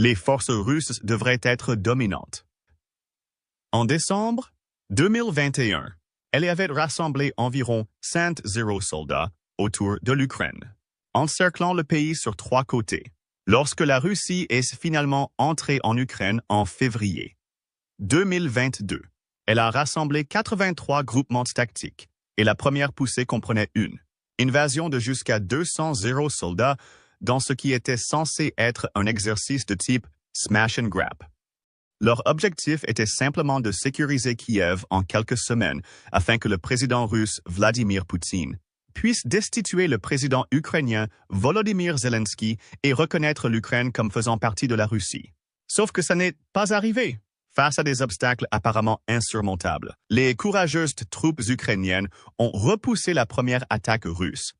Les forces russes devraient être dominantes. En décembre 2021, elle avait rassemblé environ 100 soldats autour de l'Ukraine, encerclant le pays sur 3 côtés, lorsque la Russie est finalement entrée en Ukraine en février 2022. Elle a rassemblé 83 groupements tactiques, et la première poussée comprenait une invasion de jusqu'à 200 soldats dans ce qui était censé être un exercice de type smash and grab. Leur objectif était simplement de sécuriser Kiev en quelques semaines afin que le président russe Vladimir Poutine puisse destituer le président ukrainien Volodymyr Zelensky et reconnaître l'Ukraine comme faisant partie de la Russie. Sauf que ça n'est pas arrivé. Face à des obstacles apparemment insurmontables, les courageuses troupes ukrainiennes ont repoussé la première attaque russe.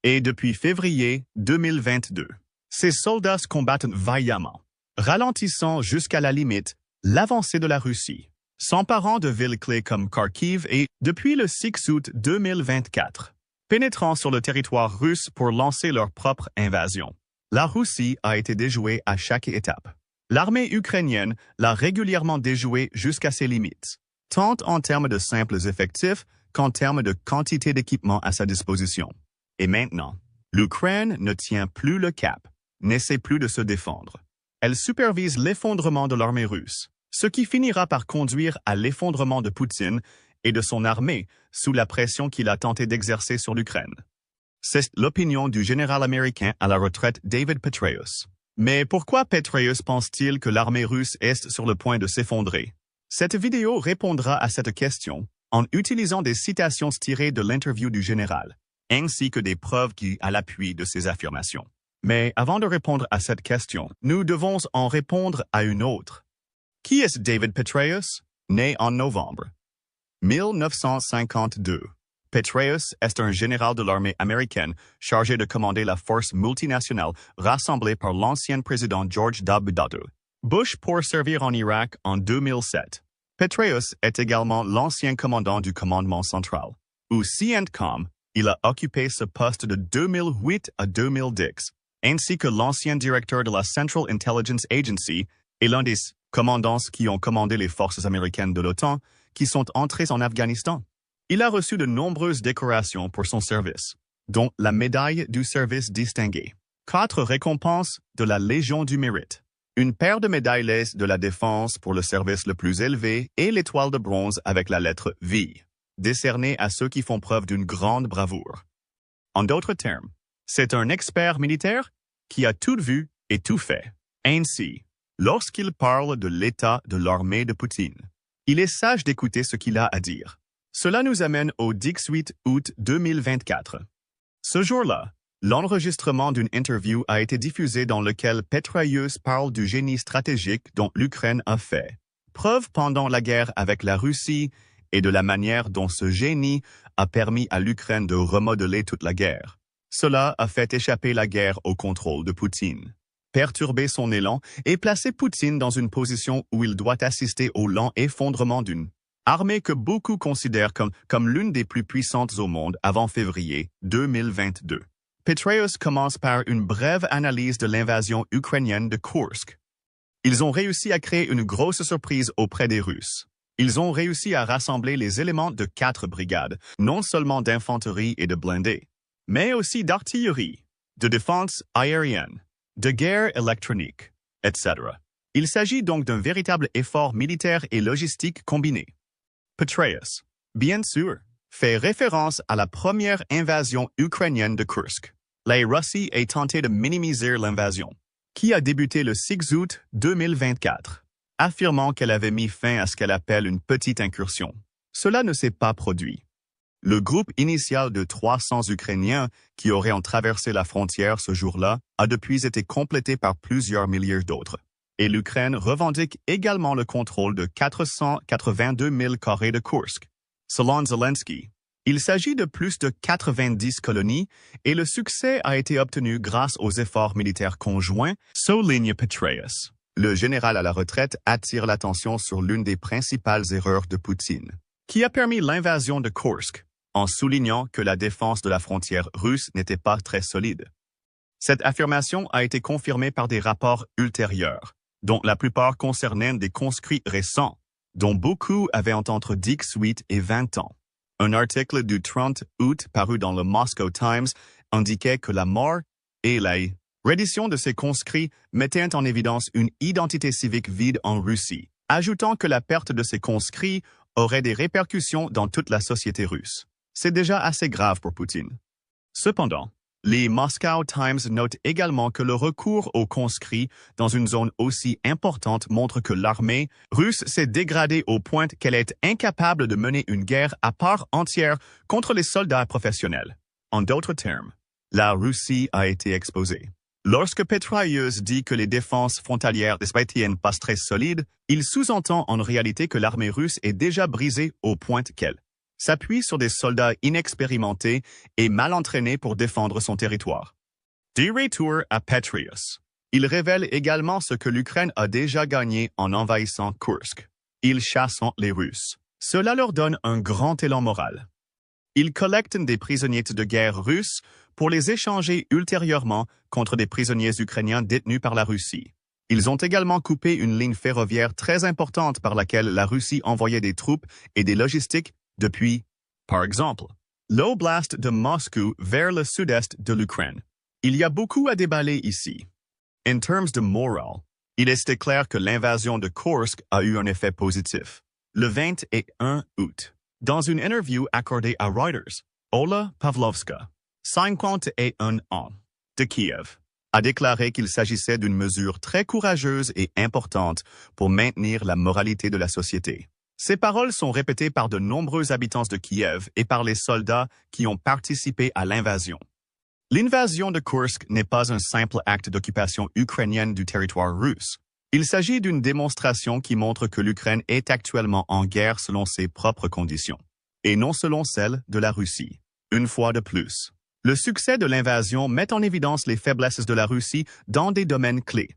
Et depuis février 2022, ces soldats combattent vaillamment, ralentissant jusqu'à la limite l'avancée de la Russie, s'emparant de villes clés comme Kharkiv et, depuis le 6 août 2024, pénétrant sur le territoire russe pour lancer leur propre invasion. La Russie a été déjouée à chaque étape. L'armée ukrainienne l'a régulièrement déjouée jusqu'à ses limites, tant en termes de simples effectifs qu'en termes de quantité d'équipement à sa disposition. Et maintenant, l'Ukraine ne tient plus le cap, n'essaie plus de se défendre. Elle supervise l'effondrement de l'armée russe, ce qui finira par conduire à l'effondrement de Poutine et de son armée sous la pression qu'il a tenté d'exercer sur l'Ukraine. C'est l'opinion du général américain à la retraite David Petraeus. Mais pourquoi Petraeus pense-t-il que l'armée russe est sur le point de s'effondrer? Cette vidéo répondra à cette question en utilisant des citations tirées de l'interview du général, ainsi que des preuves qui à l'appui de ses affirmations. Mais avant de répondre à cette question, nous devons en répondre à une autre. Qui est David Petraeus? Né en novembre 1952. Petraeus est un général de l'armée américaine chargé de commander la force multinationale rassemblée par l'ancien président George W. Bush pour servir en Irak en 2007. Petraeus est également l'ancien commandant du commandement central, ou CENTCOM. Il a occupé ce poste de 2008 à 2010, ainsi que l'ancien directeur de la Central Intelligence Agency et l'un des commandants qui ont commandé les forces américaines de l'OTAN qui sont entrées en Afghanistan. Il a reçu de nombreuses décorations pour son service, dont la médaille du service distingué, 4 récompenses de la Légion du Mérite, une paire de médailles de la défense pour le service le plus élevé et l'étoile de bronze avec la lettre V, décernée à ceux qui font preuve d'une grande bravoure. En d'autres termes, c'est un expert militaire qui a tout vu et tout fait. Ainsi, lorsqu'il parle de l'état de l'armée de Poutine, il est sage d'écouter ce qu'il a à dire. Cela nous amène au 18 août 2024. Ce jour-là, l'enregistrement d'une interview a été diffusé dans lequel Petraeus parle du génie stratégique dont l'Ukraine a fait preuve pendant la guerre avec la Russie et de la manière dont ce génie a permis à l'Ukraine de remodeler toute la guerre. Cela a fait échapper la guerre au contrôle de Poutine, perturber son élan et placer Poutine dans une position où il doit assister au lent effondrement d'une armée que beaucoup considèrent comme l'une des plus puissantes au monde avant février 2022. Petraeus commence par une brève analyse de l'invasion ukrainienne de Kursk. Ils ont réussi à créer une grosse surprise auprès des Russes. Ils ont réussi à rassembler les éléments de 4 brigades, non seulement d'infanterie et de blindés, mais aussi d'artillerie, de défense aérienne, de guerre électronique, etc. Il s'agit donc d'un véritable effort militaire et logistique combiné. Petraeus, bien sûr, fait référence à la première invasion ukrainienne de Kursk. La Russie a tenté de minimiser l'invasion, qui a débuté le 6 août 2024, affirmant qu'elle avait mis fin à ce qu'elle appelle une petite incursion. Cela ne s'est pas produit. Le groupe initial de 300 Ukrainiens qui auraient traversé la frontière ce jour-là a depuis été complété par plusieurs milliers d'autres. Et l'Ukraine revendique également le contrôle de 482 000 carrés de Kursk. Selon Zelensky, il s'agit de plus de 90 colonies et le succès a été obtenu grâce aux efforts militaires conjoints, souligne Petraeus. Le général à la retraite attire l'attention sur l'une des principales erreurs de Poutine, qui a permis l'invasion de Kursk, en soulignant que la défense de la frontière russe n'était pas très solide. Cette affirmation a été confirmée par des rapports ultérieurs, dont la plupart concernaient des conscrits récents, dont beaucoup avaient entre 18 et 20 ans. Un article du 30 août paru dans le Moscow Times indiquait que la mort et la reddition de ces conscrits mettaient en évidence une identité civique vide en Russie, ajoutant que la perte de ces conscrits aurait des répercussions dans toute la société russe. C'est déjà assez grave pour Poutine. Cependant, les Moscow Times notent également que le recours aux conscrits dans une zone aussi importante montre que l'armée russe s'est dégradée au point qu'elle est incapable de mener une guerre à part entière contre les soldats professionnels. En d'autres termes, la Russie a été exposée. Lorsque Petraeus dit que les défenses frontalières n'étaient pas très solides, il sous-entend en réalité que l'armée russe est déjà brisée au point qu'elle s'appuie sur des soldats inexpérimentés et mal entraînés pour défendre son territoire. Du retour à Petraeus. Il révèle également ce que l'Ukraine a déjà gagné en envahissant Kursk. Ils chassent les Russes. Cela leur donne un grand élan moral. Ils collectent des prisonniers de guerre russes pour les échanger ultérieurement contre des prisonniers ukrainiens détenus par la Russie. Ils ont également coupé une ligne ferroviaire très importante par laquelle la Russie envoyait des troupes et des logistiques depuis, par exemple, l'oblast de Moscou vers le sud-est de l'Ukraine. Il y a beaucoup à déballer ici. En termes de morale, il est clair que l'invasion de Kursk a eu un effet positif. Le 21 août, dans une interview accordée à Reuters, Ola Pavlovska, 51 ans, de Kiev, a déclaré qu'il s'agissait d'une mesure très courageuse et importante pour maintenir la moralité de la société. Ces paroles sont répétées par de nombreux habitants de Kiev et par les soldats qui ont participé à l'invasion. L'invasion de Kursk n'est pas un simple acte d'occupation ukrainienne du territoire russe. Il s'agit d'une démonstration qui montre que l'Ukraine est actuellement en guerre selon ses propres conditions, et non selon celles de la Russie. Une fois de plus, le succès de l'invasion met en évidence les faiblesses de la Russie dans des domaines clés.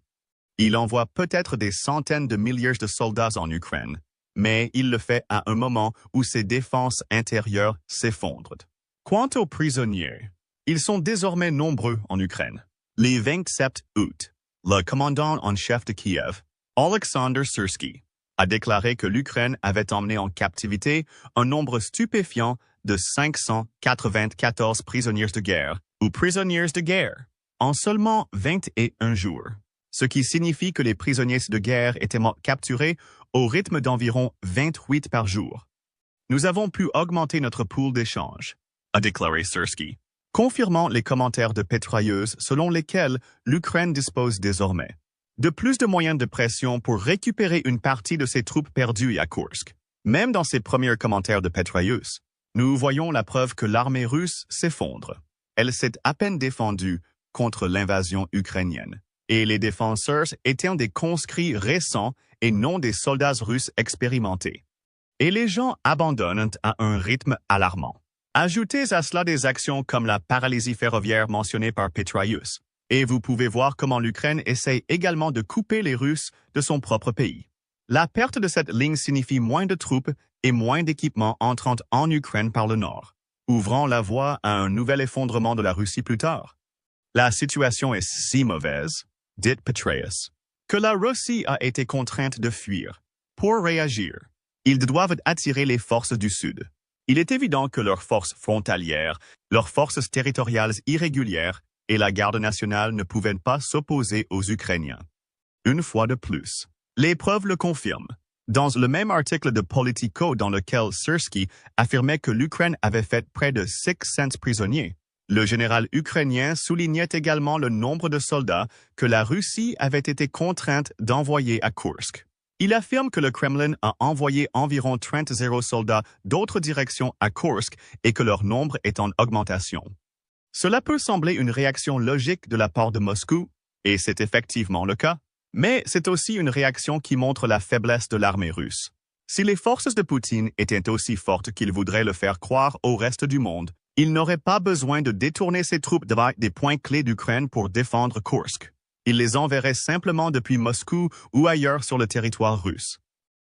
Il envoie peut-être des centaines de milliers de soldats en Ukraine, mais il le fait à un moment où ses défenses intérieures s'effondrent. Quant aux prisonniers, ils sont désormais nombreux en Ukraine. Le 27 août, le commandant en chef de Kiev, Alexander Syrsky, a déclaré que l'Ukraine avait emmené en captivité un nombre stupéfiant de 594 prisonniers de guerre ou prisonniers de guerre en seulement 21 jours, ce qui signifie que les prisonniers de guerre étaient capturés au rythme d'environ 28 par jour. Nous avons pu augmenter notre pool d'échange, a déclaré Syrsky, confirmant les commentaires de Petraeus selon lesquels l'Ukraine dispose désormais de plus de moyens de pression pour récupérer une partie de ses troupes perdues à Kursk. Même dans ses premiers commentaires de Petraeus, nous voyons la preuve que l'armée russe s'effondre. Elle s'est à peine défendue contre l'invasion ukrainienne, et les défenseurs étaient des conscrits récents et non des soldats russes expérimentés. Et les gens abandonnent à un rythme alarmant. Ajoutez à cela des actions comme la paralysie ferroviaire mentionnée par Petraeus, et vous pouvez voir comment l'Ukraine essaie également de couper les Russes de son propre pays. La perte de cette ligne signifie moins de troupes et moins d'équipements entrant en Ukraine par le nord, ouvrant la voie à un nouvel effondrement de la Russie plus tard. La situation est si mauvaise, dit Petraeus, que la Russie a été contrainte de fuir. Pour réagir, ils doivent attirer les forces du Sud. Il est évident que leurs forces frontalières, leurs forces territoriales irrégulières et la garde nationale ne pouvaient pas s'opposer aux Ukrainiens. Une fois de plus, les preuves le confirment. Dans le même article de Politico dans lequel Syrsky affirmait que l'Ukraine avait fait près de 600 prisonniers, le général ukrainien soulignait également le nombre de soldats que la Russie avait été contrainte d'envoyer à Kursk. Il affirme que le Kremlin a envoyé environ 30 soldats d'autres directions à Kursk et que leur nombre est en augmentation. Cela peut sembler une réaction logique de la part de Moscou, et c'est effectivement le cas, mais c'est aussi une réaction qui montre la faiblesse de l'armée russe. Si les forces de Poutine étaient aussi fortes qu'il voudrait le faire croire au reste du monde, il n'aurait pas besoin de détourner ses troupes des points clés d'Ukraine pour défendre Kursk. Il les enverrait simplement depuis Moscou ou ailleurs sur le territoire russe.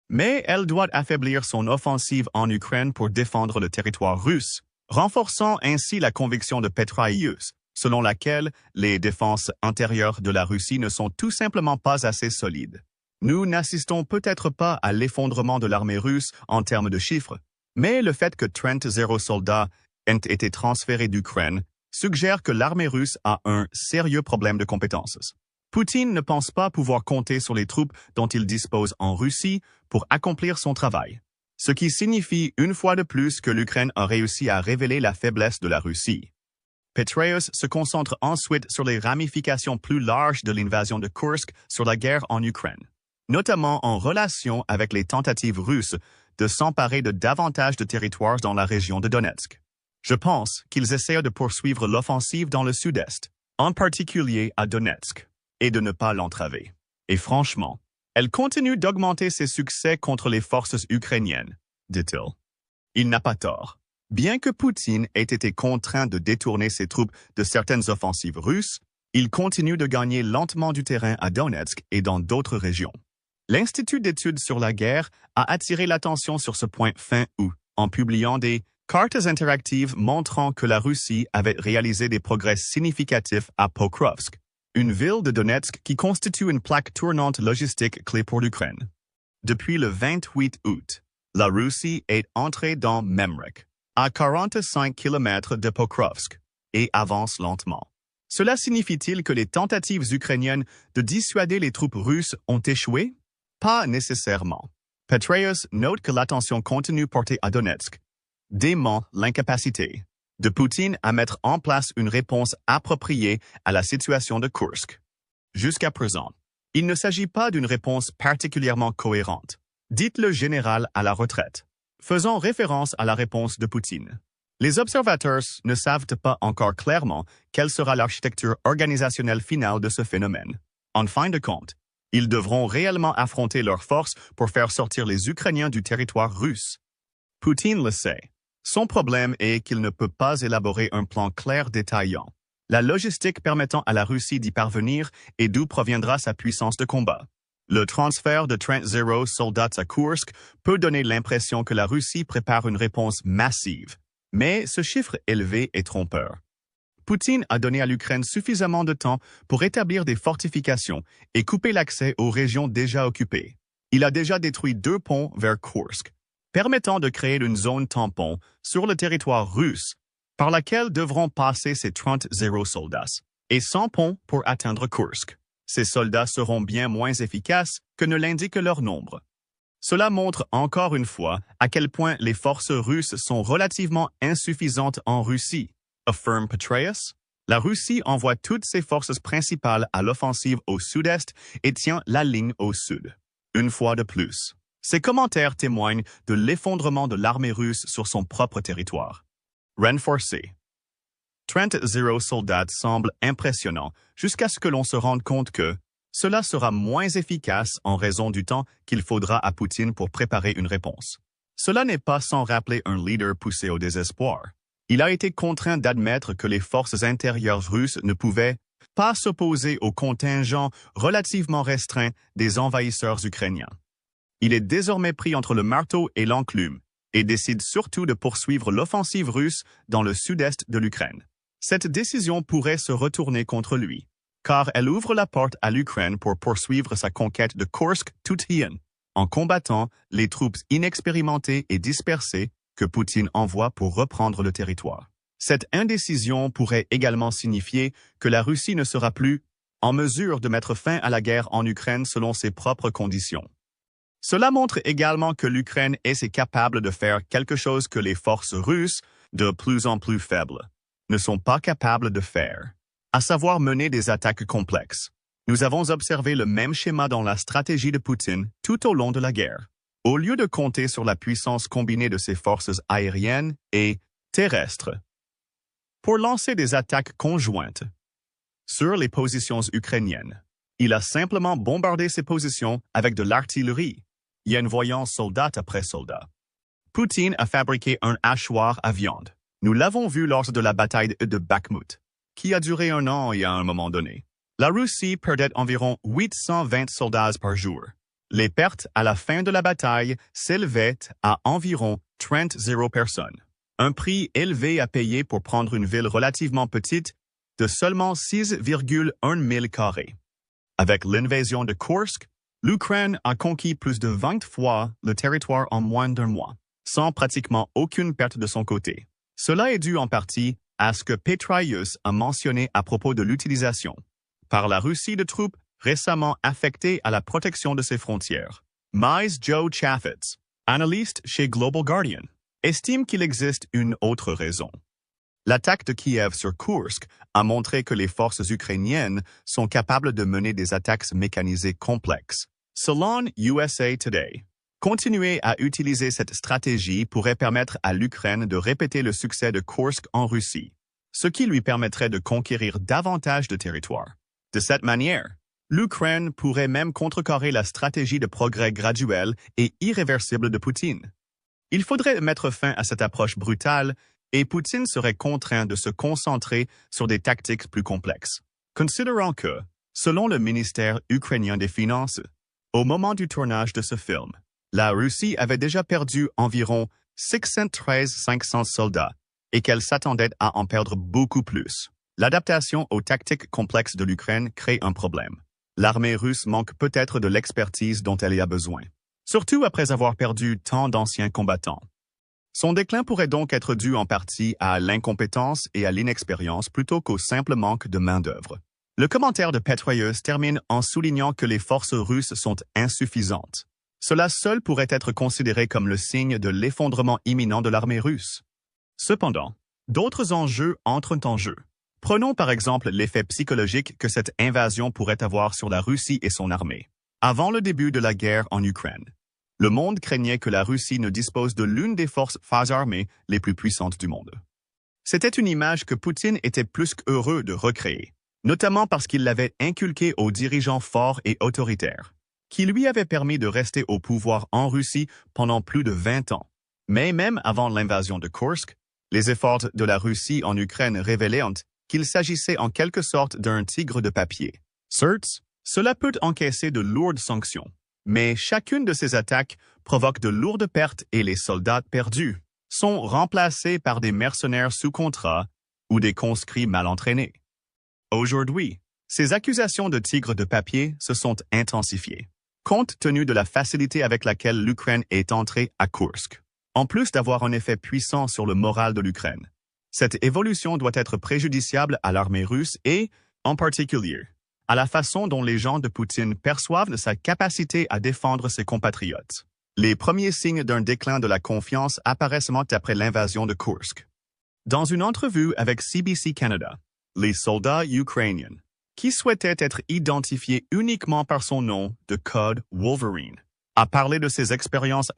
Mais elle doit affaiblir son offensive en Ukraine pour défendre le territoire russe, renforçant ainsi la conviction de Petraeus, selon laquelle les défenses intérieures de la Russie ne sont tout simplement pas assez solides. Nous n'assistons peut-être pas à l'effondrement de l'armée russe en termes de chiffres, mais le fait que 30 soldats aient été transférés d'Ukraine suggère que l'armée russe a un sérieux problème de compétences. Poutine ne pense pas pouvoir compter sur les troupes dont il dispose en Russie pour accomplir son travail, ce qui signifie une fois de plus que l'Ukraine a réussi à révéler la faiblesse de la Russie. Petraeus se concentre ensuite sur les ramifications plus larges de l'invasion de Kursk sur la guerre en Ukraine, notamment en relation avec les tentatives russes de s'emparer de davantage de territoires dans la région de Donetsk. Je pense qu'ils essaient de poursuivre l'offensive dans le sud-est, en particulier à Donetsk, et de ne pas l'entraver. Et franchement, elle continue d'augmenter ses succès contre les forces ukrainiennes, dit-il. Il n'a pas tort. Bien que Poutine ait été contraint de détourner ses troupes de certaines offensives russes, il continue de gagner lentement du terrain à Donetsk et dans d'autres régions. L'Institut d'études sur la guerre a attiré l'attention sur ce point fin août, en publiant des cartes interactives montrant que la Russie avait réalisé des progrès significatifs à Pokrovsk, une ville de Donetsk qui constitue une plaque tournante logistique clé pour l'Ukraine. Depuis le 28 août, la Russie est entrée dans Memrek, à 45 km de Pokrovsk, et avance lentement. Cela signifie-t-il que les tentatives ukrainiennes de dissuader les troupes russes ont échoué? Pas nécessairement. Petraeus note que l'attention continue portée à Donetsk dément l'incapacité de Poutine à mettre en place une réponse appropriée à la situation de Kursk. Jusqu'à présent, il ne s'agit pas d'une réponse particulièrement cohérente, dit le général à la retraite, faisant référence à la réponse de Poutine. Les observateurs ne savent pas encore clairement quelle sera l'architecture organisationnelle finale de ce phénomène. En fin de compte, ils devront réellement affronter leurs forces pour faire sortir les Ukrainiens du territoire russe. Poutine le sait. Son problème est qu'il ne peut pas élaborer un plan clair détaillant la logistique permettant à la Russie d'y parvenir et d'où proviendra sa puissance de combat. Le transfert de 30 soldats à Kursk peut donner l'impression que la Russie prépare une réponse massive, mais ce chiffre élevé est trompeur. Poutine a donné à l'Ukraine suffisamment de temps pour établir des fortifications et couper l'accès aux régions déjà occupées. Il a déjà détruit 2 ponts vers Kursk, permettant de créer une zone tampon sur le territoire russe par laquelle devront passer ces 30 soldats, et 100 ponts pour atteindre Kursk. Ces soldats seront bien moins efficaces que ne l'indique leur nombre. Cela montre encore une fois à quel point les forces russes sont relativement insuffisantes en Russie, affirme Petraeus. La Russie envoie toutes ses forces principales à l'offensive au sud-est et tient la ligne au sud. Une fois de plus, ces commentaires témoignent de l'effondrement de l'armée russe sur son propre territoire. Renforcé. 30 soldats semble impressionnant jusqu'à ce que l'on se rende compte que cela sera moins efficace en raison du temps qu'il faudra à Poutine pour préparer une réponse. Cela n'est pas sans rappeler un leader poussé au désespoir. Il a été contraint d'admettre que les forces intérieures russes ne pouvaient pas s'opposer au contingent relativement restreint des envahisseurs ukrainiens. Il est désormais pris entre le marteau et l'enclume et décide surtout de poursuivre l'offensive russe dans le sud-est de l'Ukraine. Cette décision pourrait se retourner contre lui, car elle ouvre la porte à l'Ukraine pour poursuivre sa conquête de Kursk-Tutien, en combattant les troupes inexpérimentées et dispersées que Poutine envoie pour reprendre le territoire. Cette indécision pourrait également signifier que la Russie ne sera plus en mesure de mettre fin à la guerre en Ukraine selon ses propres conditions. Cela montre également que l'Ukraine est capable de faire quelque chose que les forces russes, de plus en plus faibles, ne sont pas capables de faire, à savoir mener des attaques complexes. Nous avons observé le même schéma dans la stratégie de Poutine tout au long de la guerre. Au lieu de compter sur la puissance combinée de ses forces aériennes et terrestres pour lancer des attaques conjointes sur les positions ukrainiennes, il a simplement bombardé ces positions avec de l'artillerie, y envoyant soldat après soldat. Poutine a fabriqué un hachoir à viande. Nous l'avons vu lors de la bataille de Bakhmut, qui a duré 1 an et à un moment donné. La Russie perdait environ 820 soldats par jour. Les pertes à la fin de la bataille s'élevaient à environ 30 personnes. Un prix élevé à payer pour prendre une ville relativement petite de seulement 6,1 000 carrés. Avec l'invasion de Kursk, L'Ukraine a conquis plus de 20 fois le territoire en moins d'un mois, sans pratiquement aucune perte de son côté. Cela est dû en partie à ce que Petraeus a mentionné à propos de l'utilisation par la Russie de troupes récemment affectées à la protection de ses frontières. Mais Joe Chaffetz, analyste chez Global Guardian, estime qu'il existe une autre raison. L'attaque de Kiev sur Kursk a montré que les forces ukrainiennes sont capables de mener des attaques mécanisées complexes. Selon USA Today, continuer à utiliser cette stratégie pourrait permettre à l'Ukraine de répéter le succès de Kursk en Russie, ce qui lui permettrait de conquérir davantage de territoire. De cette manière, l'Ukraine pourrait même contrecarrer la stratégie de progrès graduel et irréversible de Poutine. Il faudrait mettre fin à cette approche brutale et Poutine serait contraint de se concentrer sur des tactiques plus complexes. Considérant que, selon le ministère ukrainien des Finances, au moment du tournage de ce film, la Russie avait déjà perdu environ 613 500 soldats et qu'elle s'attendait à en perdre beaucoup plus. L'adaptation aux tactiques complexes de l'Ukraine crée un problème. L'armée russe manque peut-être de l'expertise dont elle a besoin, surtout après avoir perdu tant d'anciens combattants. Son déclin pourrait donc être dû en partie à l'incompétence et à l'inexpérience plutôt qu'au simple manque de main-d'œuvre. Le commentaire de Petraeus termine en soulignant que les forces russes sont insuffisantes. Cela seul pourrait être considéré comme le signe de l'effondrement imminent de l'armée russe. Cependant, d'autres enjeux entrent en jeu. Prenons par exemple l'effet psychologique que cette invasion pourrait avoir sur la Russie et son armée. Avant le début de la guerre en Ukraine, le monde craignait que la Russie ne dispose de l'une des forces armées les plus puissantes du monde. C'était une image que Poutine était plus qu'heureux de recréer, notamment parce qu'il l'avait inculquée aux dirigeants forts et autoritaires, qui lui avaient permis de rester au pouvoir en Russie pendant plus de 20 ans. Mais même avant l'invasion de Kursk, les efforts de la Russie en Ukraine révélaient qu'il s'agissait en quelque sorte d'un tigre de papier. Certes, cela peut encaisser de lourdes sanctions, mais chacune de ces attaques provoque de lourdes pertes et les soldats perdus sont remplacés par des mercenaires sous contrat ou des conscrits mal entraînés. Aujourd'hui, ces accusations de tigre de papier se sont intensifiées, compte tenu de la facilité avec laquelle l'Ukraine est entrée à Kursk. En plus d'avoir un effet puissant sur le moral de l'Ukraine, cette évolution doit être préjudiciable à l'armée russe et, en particulier, à la façon dont les gens de Poutine perçoivent sa capacité à défendre ses compatriotes. Les premiers signes d'un déclin de la confiance apparaissent après l'invasion de Kursk. Dans une entrevue avec CBC Canada, les soldats ukrainiens, qui souhaitaient être identifiés uniquement par son nom de code Wolverine, a parlé de ses expériences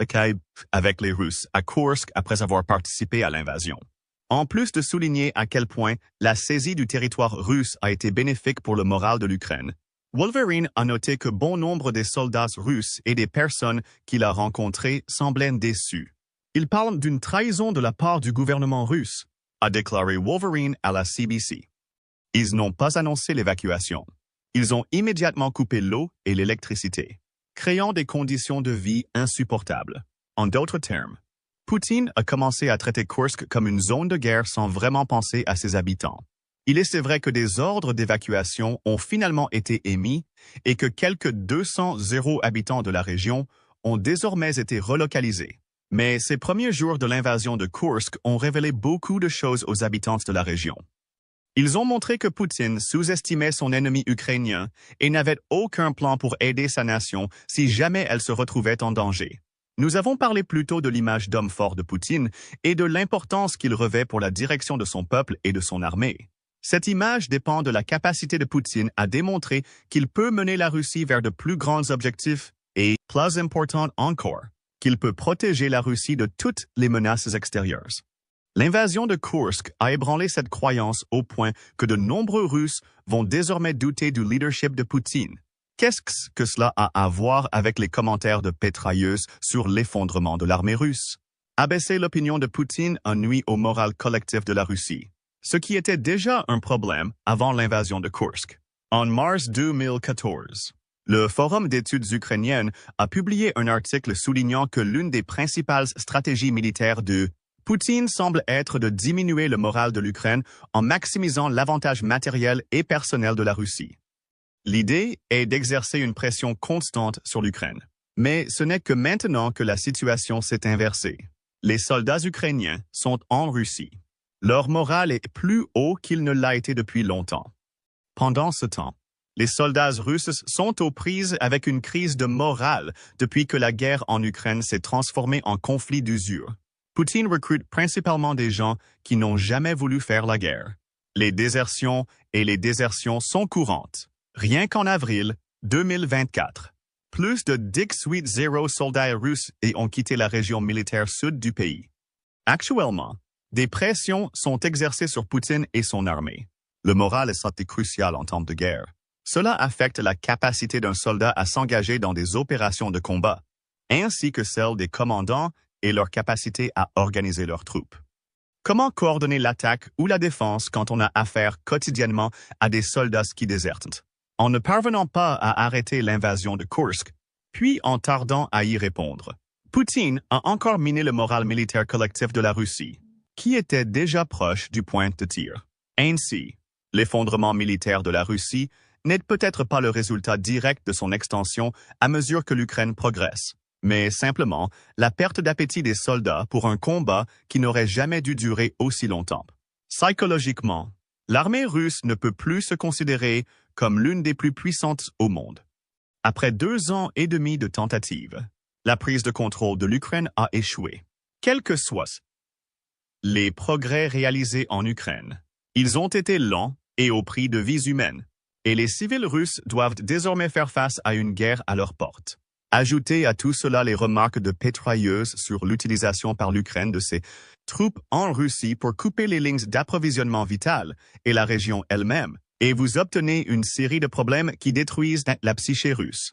avec les Russes à Kursk après avoir participé à l'invasion. En plus de souligner à quel point la saisie du territoire russe a été bénéfique pour le moral de l'Ukraine, Wolverine a noté que bon nombre des soldats russes et des personnes qu'il a rencontrées semblaient déçus. Il parle d'une trahison de la part du gouvernement russe, a déclaré Wolverine à la CBC. Ils n'ont pas annoncé l'évacuation. Ils ont immédiatement coupé l'eau et l'électricité, créant des conditions de vie insupportables. En d'autres termes, Poutine a commencé à traiter Kursk comme une zone de guerre sans vraiment penser à ses habitants. Il est vrai que des ordres d'évacuation ont finalement été émis et que quelques 200 habitants de la région ont désormais été relocalisés. Mais ces premiers jours de l'invasion de Kursk ont révélé beaucoup de choses aux habitants de la région. Ils ont montré que Poutine sous-estimait son ennemi ukrainien et n'avait aucun plan pour aider sa nation si jamais elle se retrouvait en danger. Nous avons parlé plus tôt de l'image d'homme fort de Poutine et de l'importance qu'il revêt pour la direction de son peuple et de son armée. Cette image dépend de la capacité de Poutine à démontrer qu'il peut mener la Russie vers de plus grands objectifs et, plus important encore, qu'il peut protéger la Russie de toutes les menaces extérieures. L'invasion de Kursk a ébranlé cette croyance au point que de nombreux Russes vont désormais douter du leadership de Poutine. Qu'est-ce que cela a à voir avec les commentaires de Petraeus sur l'effondrement de l'armée russe? Abaisser l'opinion de Poutine a nui au moral collectif de la Russie, ce qui était déjà un problème avant l'invasion de Kursk. En mars 2014, le Forum d'études ukrainiennes a publié un article soulignant que l'une des principales stratégies militaires de Poutine semble être de diminuer le moral de l'Ukraine en maximisant l'avantage matériel et personnel de la Russie. L'idée est d'exercer une pression constante sur l'Ukraine. Mais ce n'est que maintenant que la situation s'est inversée. Les soldats ukrainiens sont en Russie. Leur morale est plus haut qu'il ne l'a été depuis longtemps. Pendant ce temps, les soldats russes sont aux prises avec une crise de morale depuis que la guerre en Ukraine s'est transformée en conflit d'usure. Poutine recrute principalement des gens qui n'ont jamais voulu faire la guerre. Les désertions et les désertions sont courantes. Rien qu'en avril 2024, plus de 18,0 soldats russes ont quitté la région militaire sud du pays. Actuellement, des pressions sont exercées sur Poutine et son armée. Le moral est crucial en temps de guerre. Cela affecte la capacité d'un soldat à s'engager dans des opérations de combat, ainsi que celle des commandants et leur capacité à organiser leurs troupes. Comment coordonner l'attaque ou la défense quand on a affaire quotidiennement à des soldats qui désertent? En ne parvenant pas à arrêter l'invasion de Kursk, puis en tardant à y répondre. Poutine a encore miné le moral militaire collectif de la Russie, qui était déjà proche du point de tir. Ainsi, l'effondrement militaire de la Russie n'est peut-être pas le résultat direct de son extension à mesure que l'Ukraine progresse, mais simplement la perte d'appétit des soldats pour un combat qui n'aurait jamais dû durer aussi longtemps. Psychologiquement, l'armée russe ne peut plus se considérer comme l'une des plus puissantes au monde. Après 2 ans et demi de tentatives, la prise de contrôle de l'Ukraine a échoué. Quels que soient les progrès réalisés en Ukraine, ils ont été lents et au prix de vies humaines, et les civils russes doivent désormais faire face à une guerre à leur porte. Ajoutez à tout cela les remarques de pétrailleuses sur l'utilisation par l'Ukraine de ses troupes en Russie pour couper les lignes d'approvisionnement vitales et la région elle-même, et vous obtenez une série de problèmes qui détruisent la psyché russe.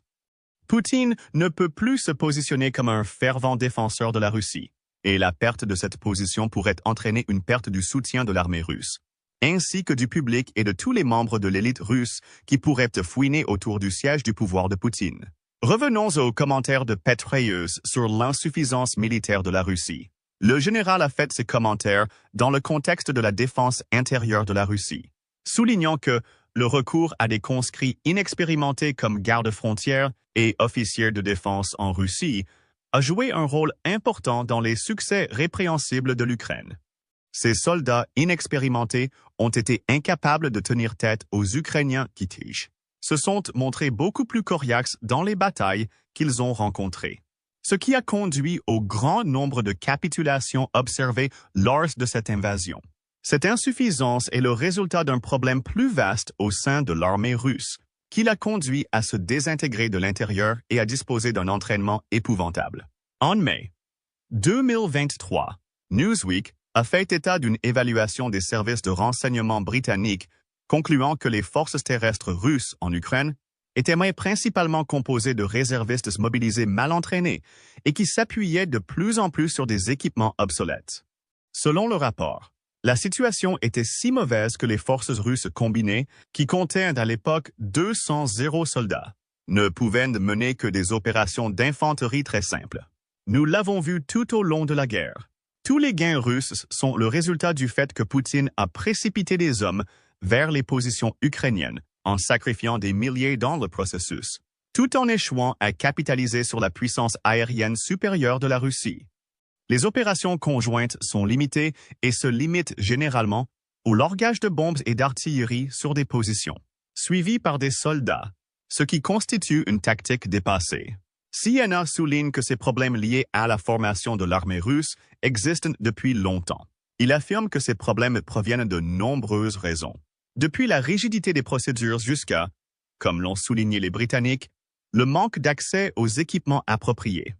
Poutine ne peut plus se positionner comme un fervent défenseur de la Russie, et la perte de cette position pourrait entraîner une perte du soutien de l'armée russe, ainsi que du public et de tous les membres de l'élite russe qui pourraient fouiner autour du siège du pouvoir de Poutine. Revenons aux commentaires de pétrailleuses sur l'insuffisance militaire de la Russie. Le général a fait ces commentaires dans le contexte de la défense intérieure de la Russie, soulignant que le recours à des conscrits inexpérimentés comme gardes-frontières et officiers de défense en Russie a joué un rôle important dans les succès répréhensibles de l'Ukraine. Ces soldats inexpérimentés ont été incapables de tenir tête aux Ukrainiens qui se sont montrés beaucoup plus coriaces dans les batailles qu'ils ont rencontrées, ce qui a conduit au grand nombre de capitulations observées lors de cette invasion. Cette insuffisance est le résultat d'un problème plus vaste au sein de l'armée russe, qui l'a conduit à se désintégrer de l'intérieur et à disposer d'un entraînement épouvantable. En mai 2023, Newsweek a fait état d'une évaluation des services de renseignement britanniques concluant que les forces terrestres russes en Ukraine étaient principalement composées de réservistes mobilisés mal entraînés et qui s'appuyaient de plus en plus sur des équipements obsolètes. Selon le rapport, la situation était si mauvaise que les forces russes combinées, qui comptaient à l'époque 200 soldats, ne pouvaient mener que des opérations d'infanterie très simples. Nous l'avons vu tout au long de la guerre. Tous les gains russes sont le résultat du fait que Poutine a précipité des hommes vers les positions ukrainiennes en sacrifiant des milliers dans le processus, tout en échouant à capitaliser sur la puissance aérienne supérieure de la Russie. Les opérations conjointes sont limitées et se limitent généralement au largage de bombes et d'artillerie sur des positions, suivies par des soldats, ce qui constitue une tactique dépassée. CNN souligne que ces problèmes liés à la formation de l'armée russe existent depuis longtemps. Il affirme que ces problèmes proviennent de nombreuses raisons. Depuis la rigidité des procédures jusqu'à, comme l'ont souligné les Britanniques, le manque d'accès aux équipements appropriés.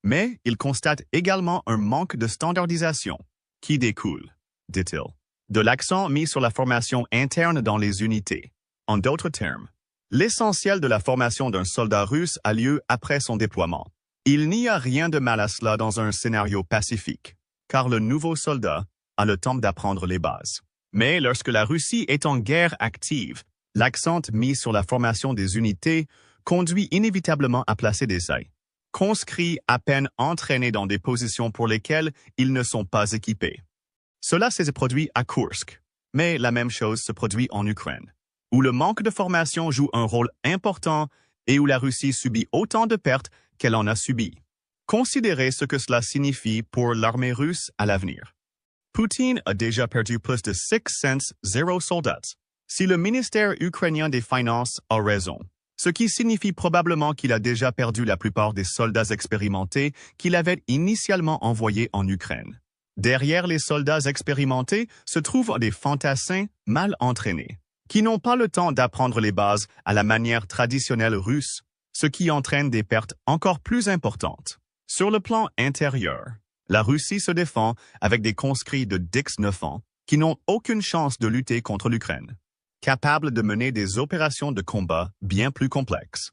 Mais il constate également un manque de standardisation, qui découle, dit-il, de l'accent mis sur la formation interne dans les unités. En d'autres termes, l'essentiel de la formation d'un soldat russe a lieu après son déploiement. Il n'y a rien de mal à cela dans un scénario pacifique, car le nouveau soldat a le temps d'apprendre les bases. Mais lorsque la Russie est en guerre active, l'accent mis sur la formation des unités conduit inévitablement à placer des conscrits à peine entraînés dans des positions pour lesquelles ils ne sont pas équipés. Cela s'est produit à Kursk, mais la même chose se produit en Ukraine, où le manque de formation joue un rôle important et où la Russie subit autant de pertes qu'elle en a subies. Considérez ce que cela signifie pour l'armée russe à l'avenir. Poutine a déjà perdu plus de 600 soldats. Si le ministère ukrainien des Finances a raison, ce qui signifie probablement qu'il a déjà perdu la plupart des soldats expérimentés qu'il avait initialement envoyés en Ukraine. Derrière les soldats expérimentés se trouvent des fantassins mal entraînés, qui n'ont pas le temps d'apprendre les bases à la manière traditionnelle russe, ce qui entraîne des pertes encore plus importantes. Sur le plan intérieur, la Russie se défend avec des conscrits de 19 ans qui n'ont aucune chance de lutter contre l'Ukraine, capables de mener des opérations de combat bien plus complexes.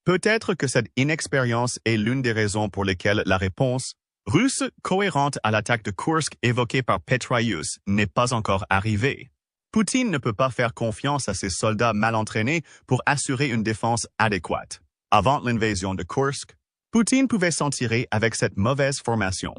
Peut-être que cette inexpérience est l'une des raisons pour lesquelles la réponse russe cohérente à l'attaque de Kursk évoquée par Petraeus n'est pas encore arrivée. Poutine ne peut pas faire confiance à ses soldats mal entraînés pour assurer une défense adéquate. Avant l'invasion de Kursk, Poutine pouvait s'en tirer avec cette mauvaise formation.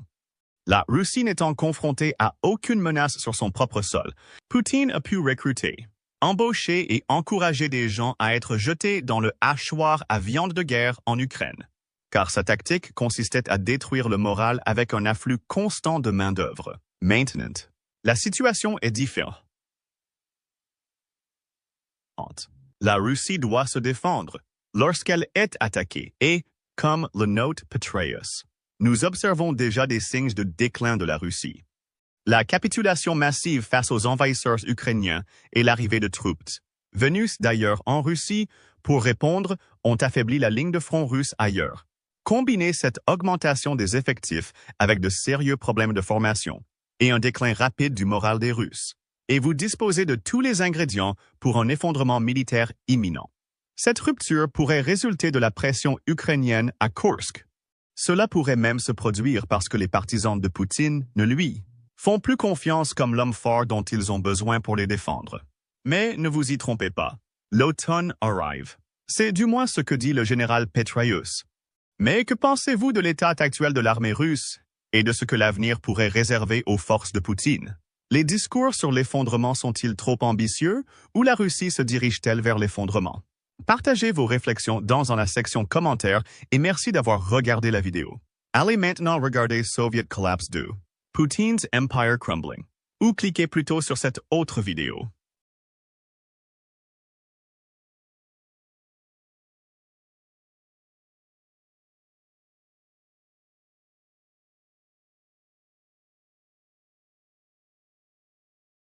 La Russie n'étant confrontée à aucune menace sur son propre sol, Poutine a pu recruter, embaucher et encourager des gens à être jetés dans le hachoir à viande de guerre en Ukraine, car sa tactique consistait à détruire le moral avec un afflux constant de main-d'œuvre. Maintenant, la situation est différente. La Russie doit se défendre lorsqu'elle est attaquée et, comme le note Petraeus, nous observons déjà des signes de déclin de la Russie. La capitulation massive face aux envahisseurs ukrainiens et l'arrivée de troupes, venus d'ailleurs en Russie pour répondre, ont affaibli la ligne de front russe ailleurs. Combinez cette augmentation des effectifs avec de sérieux problèmes de formation et un déclin rapide du moral des Russes, et vous disposez de tous les ingrédients pour un effondrement militaire imminent. Cette rupture pourrait résulter de la pression ukrainienne à Kursk. Cela pourrait même se produire parce que les partisans de Poutine ne lui font plus confiance comme l'homme fort dont ils ont besoin pour les défendre. Mais ne vous y trompez pas, l'automne arrive. C'est du moins ce que dit le général Petraeus. Mais que pensez-vous de l'état actuel de l'armée russe et de ce que l'avenir pourrait réserver aux forces de Poutine? Les discours sur l'effondrement sont-ils trop ambitieux ou la Russie se dirige-t-elle vers l'effondrement? Partagez vos réflexions dans la section commentaires et merci d'avoir regardé la vidéo. Allez maintenant regarder Soviet Collapse 2, Putin's Empire Crumbling, ou cliquez plutôt sur cette autre vidéo.